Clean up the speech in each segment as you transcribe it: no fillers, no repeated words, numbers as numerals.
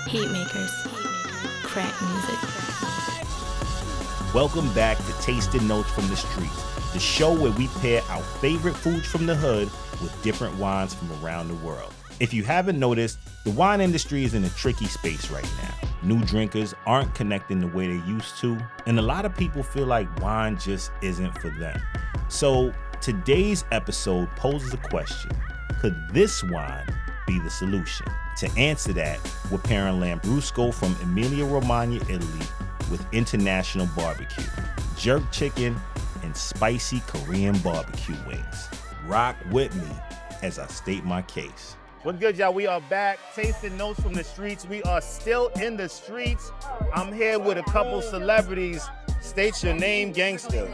Heat makers. Crack music. Welcome back to Tasting Notes from the Streets, the show where we pair our favorite foods from the hood with different wines from around the world. If you haven't noticed, the wine industry is in a tricky space right now. New drinkers aren't connecting the way they used to, and a lot of people feel like wine just isn't for them. So today's episode poses a question: could this wine be the solution? To answer that, we're pairing Lambrusco from Emilia-Romagna, Italy, with international barbecue, jerk chicken, and spicy Korean barbecue wings. Rock with me as I state my case. What's good, y'all? We are back. Tasting Notes from the Streets. We are still in the streets. I'm here with a couple celebrities. State your name, gangster.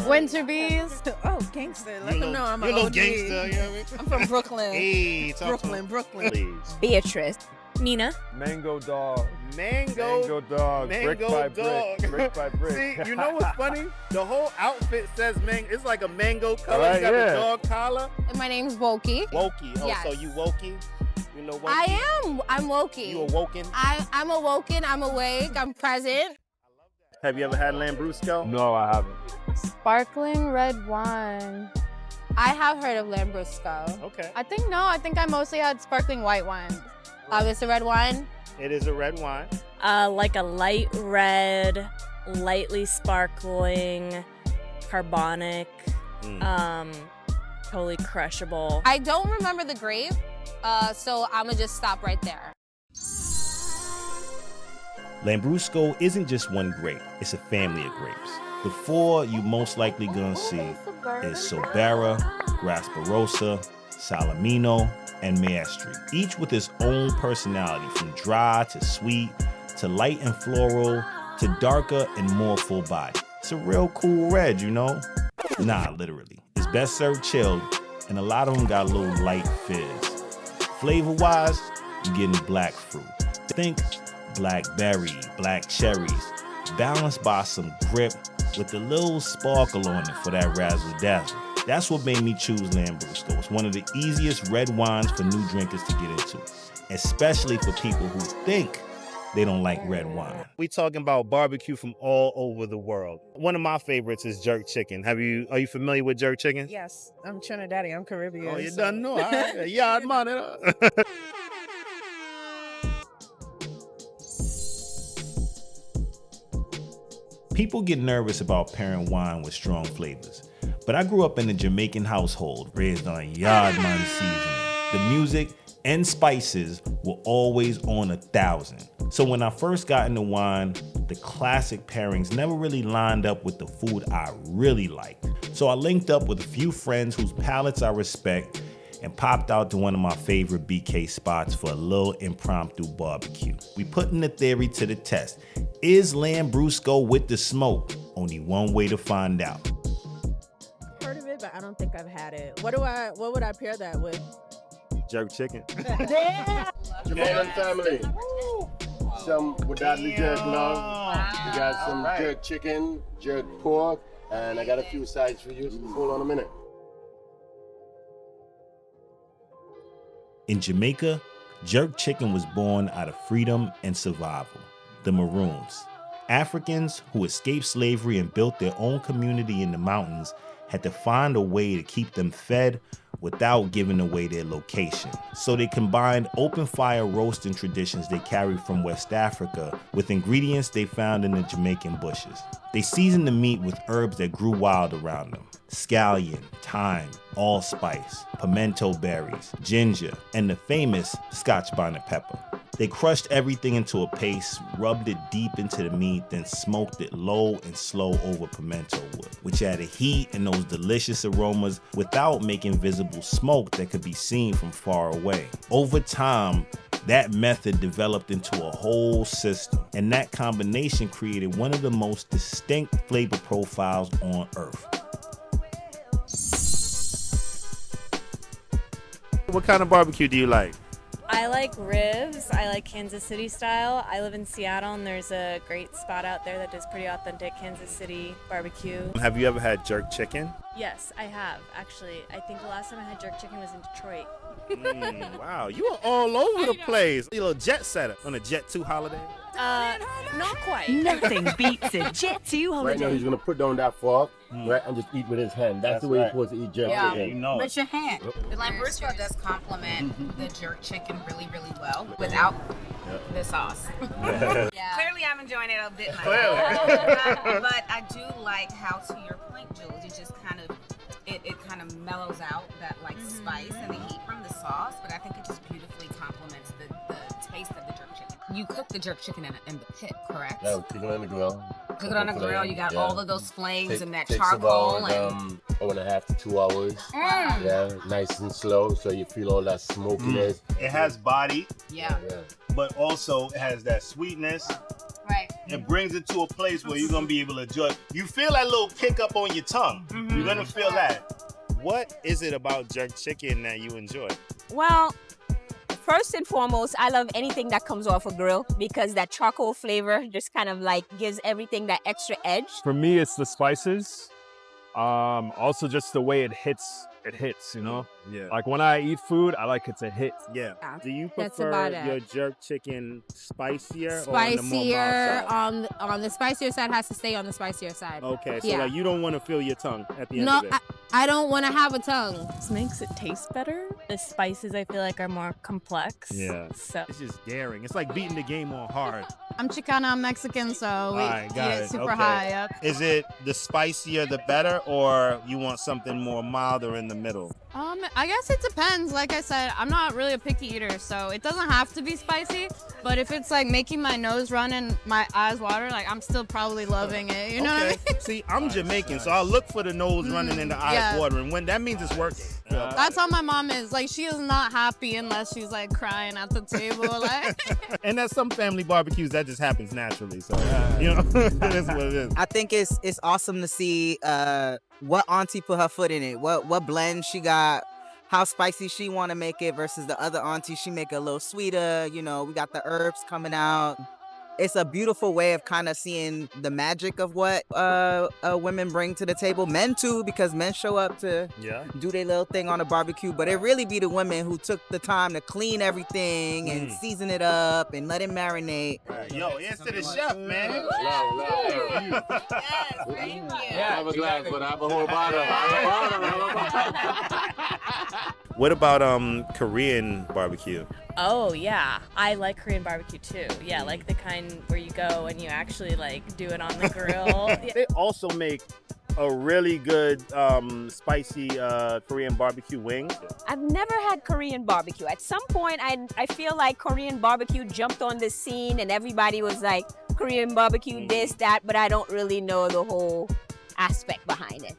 Winter Bees. Oh, gangster. Let them know I'm a little OG. gangster, you know what I mean? I'm from Brooklyn. Hey, talk to Brooklyn. please. Beatrice. Nina. Mango dog. Mango dog. Brick by dog. brick. Brick by brick. See, you know what's funny? The whole outfit says mango. It's like a mango color. Right, You got yeah. the dog collar. My name's Wokey. Wokey. Oh, Yes. so you wokey? You know wokey? I am. I'm Wokey. You awoken? I'm awoken. I'm awake. I'm present. Have you ever had Lambrusco? No, I haven't. Sparkling red wine. I have heard of Lambrusco. Okay. I think I mostly had sparkling white wine. It's a red wine. It is a red wine. Like a light red, lightly sparkling, carbonic, totally crushable. I don't remember the grape, so I'm gonna just stop right there. Lambrusco isn't just one grape, it's a family of grapes. The four you most likely gonna see is Sobera, Grasparosa, Salamino, and Maestri, each with its own personality, from dry to sweet, to light and floral, to darker and more full body. It's a real cool red, you know? Nah, literally. It's best served chilled, and a lot of them got a little light fizz. Flavor-wise, you're getting black fruit. Think blackberry, black cherries, balanced by some grip with a little sparkle on it for that razzle-dazzle. That's what made me choose Lambrusco. It's one of the easiest red wines for new drinkers to get into, especially for people who think they don't like red wine. We talking about barbecue from all over the world. One of my favorites is jerk chicken. Are you familiar with jerk chicken? Yes, I'm Trinidadian. I'm Caribbean. Oh, you done know. Yeah, man. People get nervous about pairing wine with strong flavors, but I grew up in a Jamaican household raised on yard man seasoning. The music and spices were always on 1,000. So when I first got into wine, the classic pairings never really lined up with the food I really liked. So I linked up with a few friends whose palates I respect and popped out to one of my favorite BK spots for a little impromptu barbecue. We putting the theory to the test. Is Lambrusco with the smoke? Only one way to find out. Heard of it, but I don't think I've had it. What would I pair that with? Jerk chicken. Jamaican family. Some Wadadley jerk love. We got some jerk chicken, jerk pork, and I got a few sides for you. So hold on a minute. In Jamaica, jerk chicken was born out of freedom and survival. The Maroons, Africans who escaped slavery and built their own community in the mountains, had to find a way to keep them fed without giving away their location. So they combined open fire roasting traditions they carried from West Africa with ingredients they found in the Jamaican bushes. They seasoned the meat with herbs that grew wild around them: scallion, thyme, allspice, pimento berries, ginger, and the famous Scotch bonnet pepper. They crushed everything into a paste, rubbed it deep into the meat, then smoked it low and slow over pimento wood, which added heat and those delicious aromas without making visible smoke that could be seen from far away. Over time, that method developed into a whole system, and that combination created one of the most distinct flavor profiles on earth. What kind of barbecue do you like? I like ribs. I like Kansas City style. I live in Seattle, and there's a great spot out there that does pretty authentic Kansas City barbecue. Have you ever had jerk chicken? Yes, I have, actually. I think the last time I had jerk chicken was in Detroit. Wow, you are all over the place. You little jet setter on a Jet 2 holiday. Not quite. Nothing beats a Jet 2 Right now, holiday. he's gonna put down that fork, right, and just eat with his hand. That's the way you're supposed to eat jerk chicken. You know With your hand. The Lambrusco does complement the jerk chicken really, really well without the sauce. Clearly, I'm enjoying it a bit myself. But I do like how, to your point, Jules, you just kind of it kind of mellows out that like spice and the heat from the sauce. But I think it just beautifully complements the taste of the jerk chicken. You cook the jerk chicken in the pit, correct? Yeah, cook it on the grill. Cook it on the grill. You got all of those flames and that Takes charcoal. about, 1.5 to 2 hours. Yeah, nice and slow, so you feel all that smokiness. it has body, Yeah. but also it has that sweetness. Right. It brings it to a place where you're gonna be able to enjoy. You feel that little kick up on your tongue. You're gonna feel that. What is it about jerk chicken that you enjoy? Well, first and foremost, I love anything that comes off a grill because that charcoal flavor just kind of like gives everything that extra edge. For me, it's the spices. Also just the way it hits, you know? Yeah. Like when I eat food, I like it to hit. Yeah. Do you That's prefer about it. your jerk chicken spicier or on the more mild Spicier side? on the spicier side has to stay on the spicier side. Okay, so Yeah. like you don't want to feel your tongue at the end No, of it. I don't want to have a tongue. This makes it taste better. The spices I feel like are more complex. Yeah. So It's just daring. It's like beating the game on hard. I'm Chicana, I'm Mexican, so we Alright, eat got it it. super Okay. high up. Is it the spicier the better, or you want something more milder in the middle? I guess it depends. Like I said, I'm not really a picky eater, so it doesn't have to be spicy. But if it's like making my nose run and my eyes water, like I'm still probably loving it. You know what I mean? See, I'm Jamaican, so I look for the nose running and the eyes yeah. watering. When that means it's working. That's how my mom is. Like she is not happy unless she's like crying at the table. Like And at some family barbecues, that just happens naturally. So you know, it is what it is. I think it's awesome to see what auntie put her foot in it, what blend she got, how spicy she want to make it versus the other auntie. She make it a little sweeter. You know, we got the herbs coming out. It's a beautiful way of kind of seeing the magic of what women bring to the table. Men too, because men show up to do their little thing on a barbecue. But it really be the women who took the time to clean everything and season it up and let it marinate. Yo, here's to the chef, man. Yes, thank you. Have a glass, but I have a whole bottle. What about Korean barbecue? Oh yeah, I like Korean barbecue too. Yeah, like the kind where you go and you actually like do it on the grill. Yeah. They also make a really good spicy Korean barbecue wing. I've never had Korean barbecue. At some point, I feel like Korean barbecue jumped on the scene and everybody was like, Korean barbecue this, that, but I don't really know the whole aspect behind it.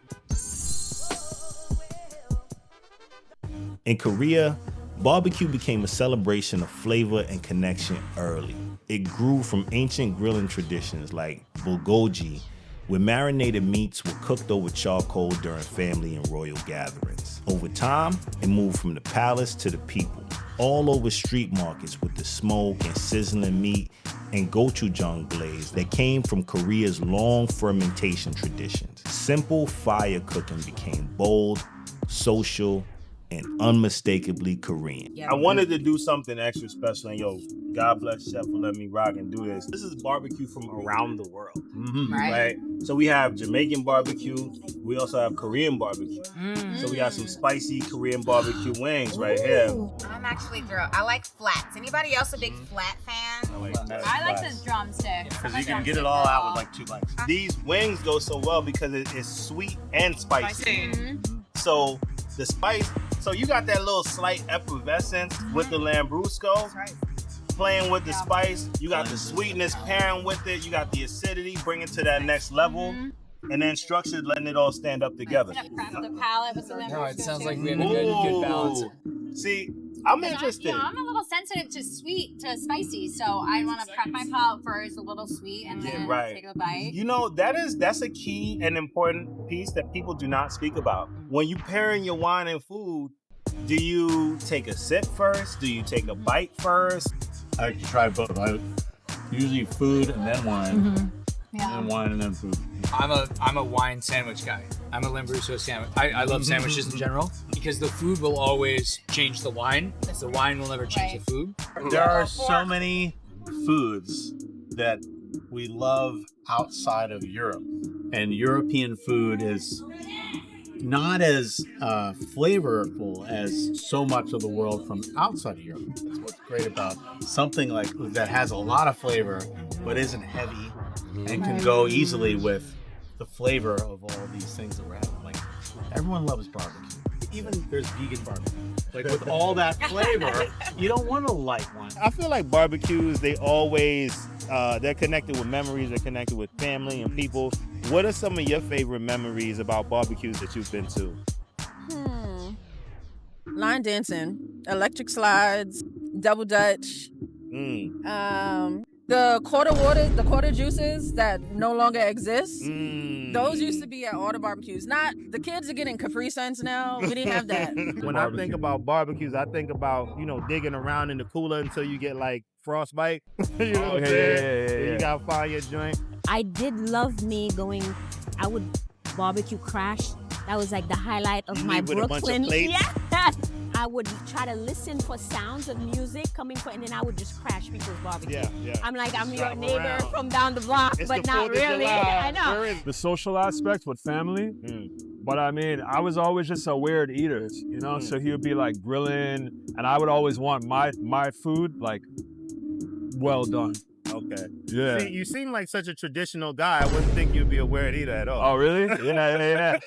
In Korea, barbecue became a celebration of flavor and connection early. It grew from ancient grilling traditions like bulgogi, where marinated meats were cooked over charcoal during family and royal gatherings. Over time, it moved from the palace to the people, all over street markets with the smoke and sizzling meat and gochujang glaze that came from Korea's long fermentation traditions. Simple fire cooking became bold, social, and unmistakably Korean. I wanted to do something extra special, and yo, God bless Chef for letting me rock and do this. This is barbecue from around the world, right? So we have Jamaican barbecue. We also have Korean barbecue. So we got some spicy Korean barbecue wings right here. I'm actually thrilled. I like flats. Anybody else a big flat fan? I like the drumstick. Because you can get it all out with like 2 bites. These wings go so well because it's sweet and spicy. So the spice, so you got that little slight effervescence with the Lambrusco. Playing with the spice, you got the sweetness pairing with it, you got the acidity, bring it to that next level, and then structured, letting it all stand up together. The palate with the Lambrusco. No, it sounds like we have a good balance. See, I'm interested. I'm a little sensitive to sweet, to spicy, so I want to prep my palate first, a little sweet, and then take a bite. You know, that's a key and important piece that people do not speak about. When you pairing your wine and food, do you take a sip first? Do you take a bite first? I try both. Usually food and then wine. And wine and then food. I'm a wine sandwich guy. I'm a Lambrusco sandwich. I love sandwiches in general because the food will always change the wine. The wine will never change the food. There are so many foods that we love outside of Europe, and European food is not as flavorful as so much of the world from outside of Europe. That's what's great about something like that has a lot of flavor but isn't heavy and can go easily with the flavor of all these things that we're having. Like, everyone loves barbecue. Even there's vegan barbecue. Like, with all that flavor, you don't want to like one. I feel like barbecues, they always, they're connected with memories, they're connected with family and people. What are some of your favorite memories about barbecues that you've been to? Line dancing, electric slides, double dutch. The quarter juices that no longer exist. Those used to be at all the barbecues. Not the kids are getting Capri Suns now. We didn't have that. When I think about barbecues, I think about, digging around in the cooler until you get like frostbite. You know what I'm saying? Yeah. You gotta find your joint. I did love me going. I would barbecue crash. That was like the highlight of my with a bunch of Brooklyn. plates? Yeah. I would try to listen for sounds of music coming from, and then I would just crash people's barbecue. Yeah. I'm like, I'm your Drive neighbor around. from down the block, It's but the not 4th of really. July. I know. The social aspect with family. But I mean, I was always just a weird eater, So he would be like grilling, and I would always want my food like well done. Okay. Yeah. See, you seem like such a traditional guy. I wouldn't think you'd be a weird eater at all. Oh, really? Yeah.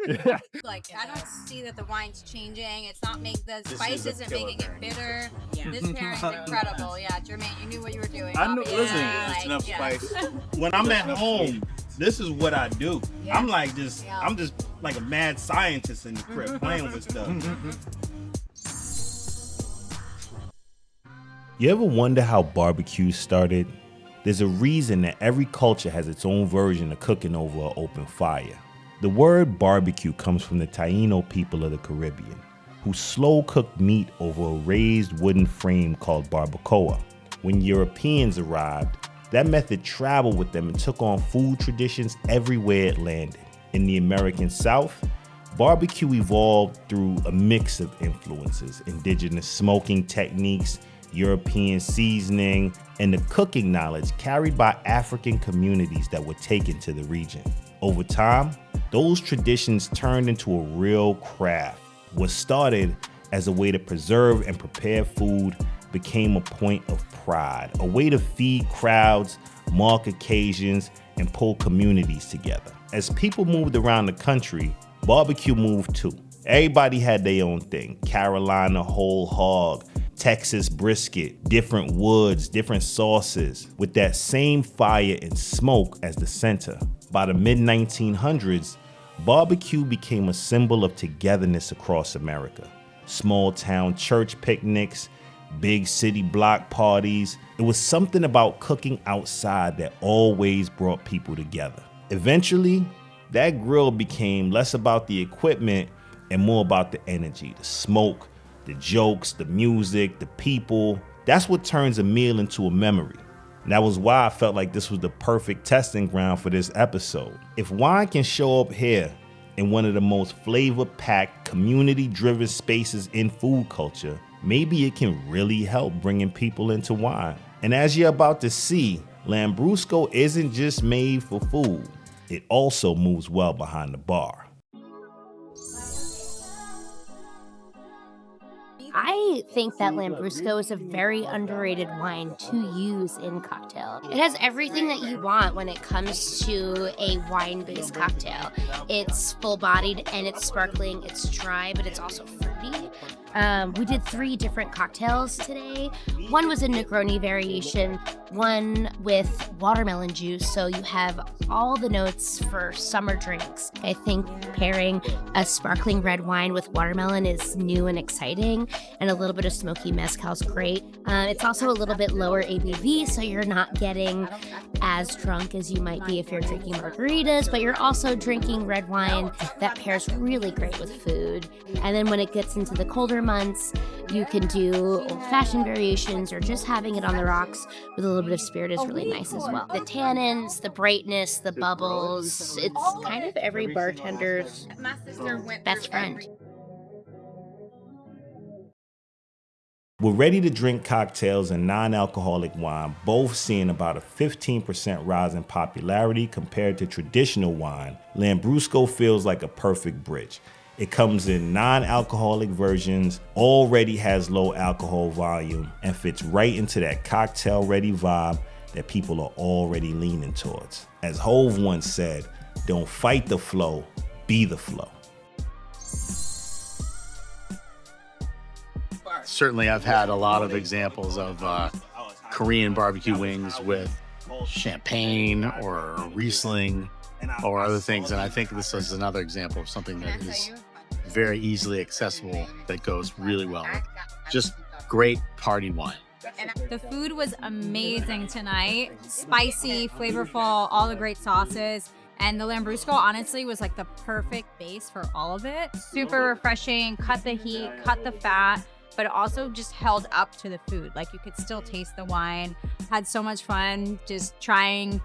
Yeah. Like, I don't see that the wine's changing. It's not the spice is a isn't killer making it pairing. bitter. This pairing's incredible. Yeah, Jermaine, you knew what you were doing. I know. obviously. Listen, Like, it's enough yeah. spice. When I'm at home, this is what I do. Yeah. I'm just like a mad scientist in the crib playing with stuff. You ever wonder how barbecues started? There's a reason that every culture has its own version of cooking over an open fire. The word barbecue comes from the Taino people of the Caribbean, who slow cooked meat over a raised wooden frame called barbacoa. When Europeans arrived, that method traveled with them and took on food traditions everywhere it landed. In the American South, barbecue evolved through a mix of influences: indigenous smoking techniques, European seasoning, and the cooking knowledge carried by African communities that were taken to the region. Over time, those traditions turned into a real craft. What started as a way to preserve and prepare food became a point of pride, a way to feed crowds, mark occasions, and pull communities together. As people moved around the country, barbecue moved too. Everybody had their own thing: Carolina whole hog, Texas brisket, different woods, different sauces, with that same fire and smoke as the center. By the mid-1900s, barbecue became a symbol of togetherness across America. Small town church picnics, big city block parties. It was something about cooking outside that always brought people together. Eventually, that grill became less about the equipment and more about the energy, the smoke, the jokes, the music, the people. That's what turns a meal into a memory. And that was why I felt like this was the perfect testing ground for this episode. If wine can show up here in one of the most flavor-packed, community-driven spaces in food culture, maybe it can really help bringing people into wine. And as you're about to see, Lambrusco isn't just made for food. It also moves well behind the bar. I think that Lambrusco is a very underrated wine to use in cocktail. It has everything that you want when it comes to a wine-based cocktail. It's full-bodied and it's sparkling, it's dry, but it's also fruity. We did 3 different cocktails today. One was a Negroni variation, one with watermelon juice, so you have all the notes for summer drinks. I think pairing a sparkling red wine with watermelon is new and exciting, and a little bit of smoky mezcal is great. It's also a little bit lower ABV, so you're not getting as drunk as you might be if you're drinking margaritas, but you're also drinking red wine that pairs really great with food. And then when it gets into the colder months. You can do old-fashioned variations or just having it on the rocks with a little bit of spirit is really nice as well. The tannins, the brightness, the bubbles, it's kind of every bartender's best friend. With ready-to-drink cocktails and non-alcoholic wine both seeing about a 15% rise in popularity compared to traditional wine, Lambrusco feels like a perfect bridge. It comes in non-alcoholic versions, already has low alcohol volume, and fits right into that cocktail-ready vibe that people are already leaning towards. As Hove once said, don't fight the flow, be the flow. Certainly, I've had a lot of examples of Korean barbecue wings with champagne or Riesling or other things, and I think this is another example of something that is very easily accessible that goes really well with just great party wine. The food was amazing tonight. Spicy, flavorful, all the great sauces. And the Lambrusco honestly was like the perfect base for all of it. Super refreshing, cut the heat, cut the fat, but it also just held up to the food. Like you could still taste the wine. Had so much fun just trying,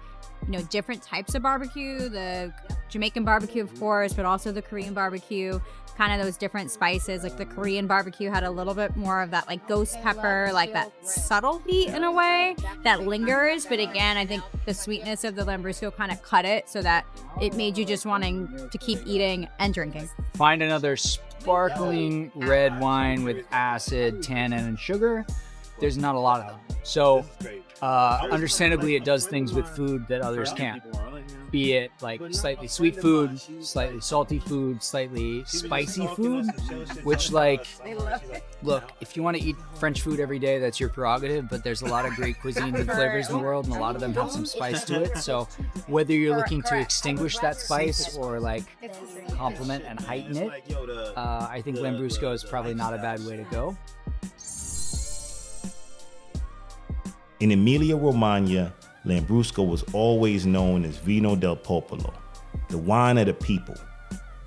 different types of barbecue, the Jamaican barbecue, of course, but also the Korean barbecue, kind of those different spices. Like the Korean barbecue had a little bit more of that like ghost pepper, like that subtle heat in a way that lingers. But again, I think the sweetness of the Lambrusco kind of cut it so that it made you just wanting to keep eating and drinking. Find another sparkling red wine with acid, tannin, and sugar. There's not a lot of them. So understandably, it does things with food that others can't. Be it like slightly sweet food, slightly salty food, slightly spicy food, which look, if you want to eat French food every day, that's your prerogative, but there's a lot of great cuisines and flavors in the world, and a lot of them have some spice to it. So whether you're looking to extinguish that spice or like complement and heighten it, I think Lambrusco is probably not a bad way to go. In Emilia-Romagna, Lambrusco was always known as Vino del Popolo, the wine of the people.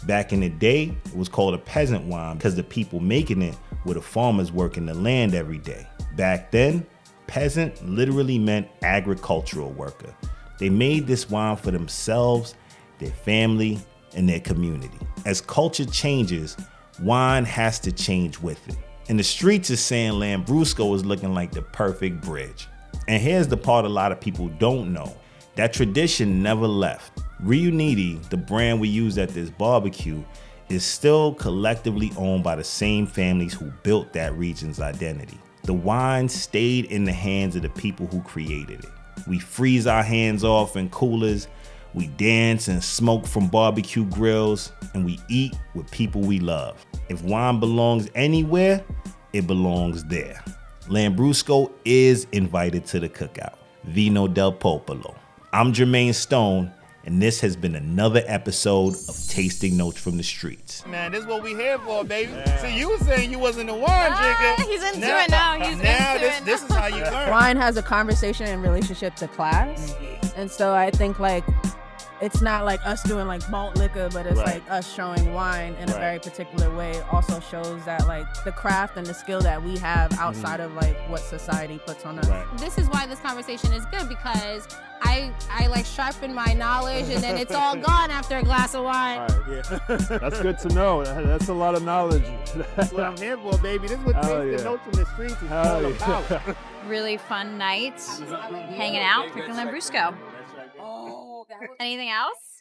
Back in the day, it was called a peasant wine because the people making it were the farmers working the land every day. Back then, peasant literally meant agricultural worker. They made this wine for themselves, their family, and their community. As culture changes, wine has to change with it. And the streets are saying Lambrusco is looking like the perfect bridge. And here's the part a lot of people don't know. That tradition never left. Riuniti, the brand we use at this barbecue, is still collectively owned by the same families who built that region's identity. The wine stayed in the hands of the people who created it. We freeze our hands off in coolers, we dance and smoke from barbecue grills, and we eat with people we love. If wine belongs anywhere, it belongs there. Lambrusco is invited to the cookout. Vino del Popolo. I'm Jermaine Stone, and this has been another episode of Tasting Notes from the Streets. Man, this is what we here for, baby. Yeah. See, you were saying you wasn't a wine drinker. He's into it now. This is how you learn. Wine has a conversation in relationship to class. And so I think it's not like us doing like malt liquor, but it's like us showing wine in a very particular way. It also shows that like the craft and the skill that we have outside of like what society puts on us. This is why this conversation is good, because I like sharpen my knowledge and then it's all gone after a glass of wine. All right, yeah. That's good to know. That's a lot of knowledge. That's what I'm here for, baby. This is what Tasting Notes from the Streets is all about. Really fun night, hanging out, drinking Lambrusco. Anything else?